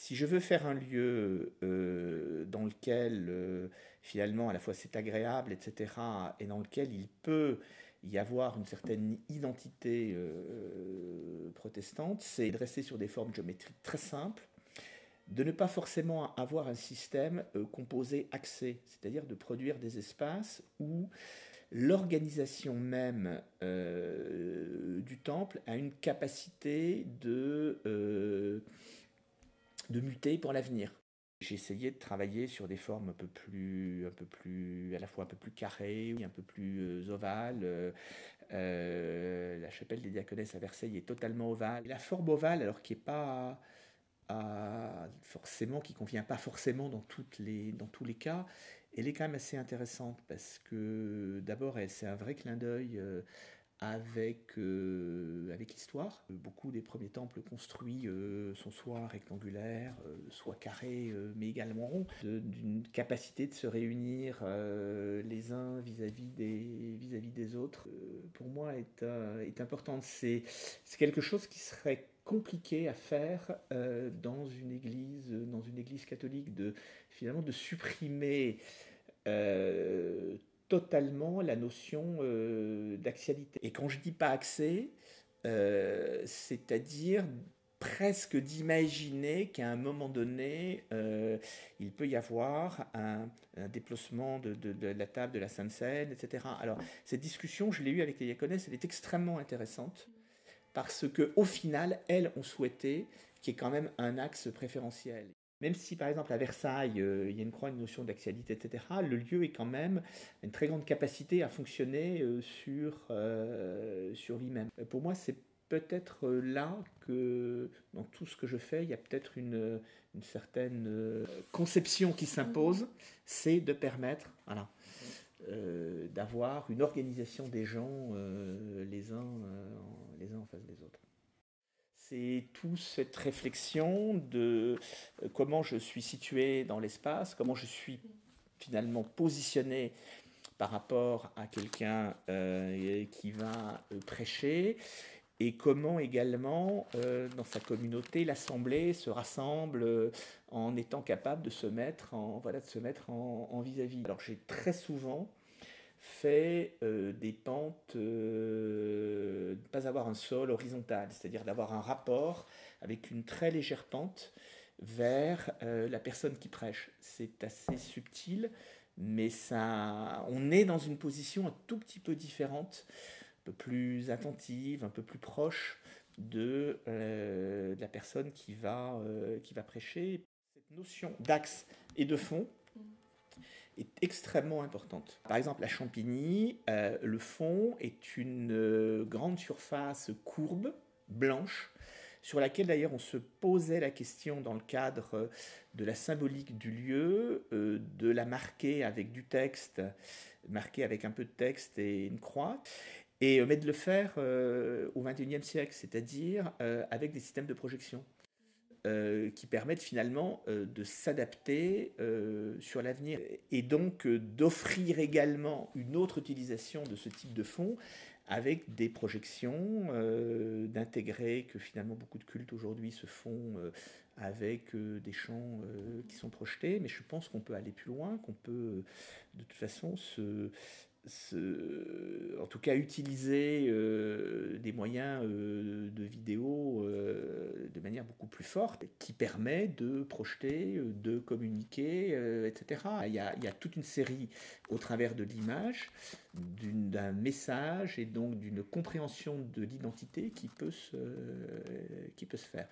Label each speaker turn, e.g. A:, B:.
A: Si je veux faire un lieu dans lequel finalement à la fois c'est agréable, etc., et dans lequel il peut y avoir une certaine identité protestante, c'est de rester sur des formes géométriques très simples, de ne pas forcément avoir un système composé axé, c'est-à-dire de produire des espaces où l'organisation même du temple a une capacité de muter pour l'avenir. J'ai essayé de travailler sur des formes à la fois un peu plus carrées, un peu plus ovales. La chapelle des Diaconesses à Versailles est totalement ovale. La forme ovale, alors qui est pas forcément, qui convient pas forcément dans tous les cas, elle est quand même assez intéressante parce que d'abord, c'est un vrai clin d'œil avec l'histoire. Beaucoup des premiers temples construits sont soit rectangulaires, soit carrés, mais également ronds, d'une capacité de se réunir les uns vis-à-vis des autres, pour moi est importante. C'est quelque chose qui serait compliqué à faire dans une église catholique, finalement de supprimer euh, totalement la notion d'axialité. Et quand je dis pas axé, c'est-à-dire presque d'imaginer qu'à un moment donné, il peut y avoir un déplacement de la table de la Sainte Seine, etc. Alors, cette discussion, je l'ai eue avec les diaconesses, elle est extrêmement intéressante parce que au final, elles ont souhaité qu'il y ait quand même un axe préférentiel. Même si, par exemple, à Versailles, il y a une notion d'axialité, etc., le lieu est quand même une très grande capacité à fonctionner sur lui-même. Pour moi, c'est peut-être là que, dans tout ce que je fais, il y a peut-être une certaine conception qui s'impose, c'est de permettre, voilà, d'avoir une organisation des gens les uns en face des autres. C'est toute cette réflexion de comment je suis situé dans l'espace, comment je suis finalement positionné par rapport à quelqu'un qui va prêcher, et comment également dans sa communauté l'assemblée se rassemble en étant capable de se mettre en vis-à-vis. Alors j'ai très souvent fait des pentes, ne pas avoir un sol horizontal, c'est-à-dire d'avoir un rapport avec une très légère pente vers la personne qui prêche. C'est assez subtil, mais ça, on est dans une position un tout petit peu différente, un peu plus attentive, un peu plus proche de la personne qui va prêcher. Cette notion d'axe et de fond est extrêmement importante. Par exemple, à Champigny, le fond est une grande surface courbe, blanche, sur laquelle d'ailleurs on se posait la question dans le cadre de la symbolique du lieu, de la marquer avec du texte, marquer avec un peu de texte et une croix, mais de le faire au XXIe siècle, c'est-à-dire avec des systèmes de projection qui permettent finalement de s'adapter sur l'avenir et donc d'offrir également une autre utilisation de ce type de fonds avec des projections, d'intégrer que finalement beaucoup de cultes aujourd'hui se font avec des champs qui sont projetés, mais je pense qu'on peut aller plus loin, qu'on peut de toute façon en tout cas utiliser des moyens de vidéo de manière beaucoup plus forte qui permet de projeter, de communiquer, etc. Il y a toute une série au travers de l'image, d'un message et donc d'une compréhension de l'identité qui peut se faire.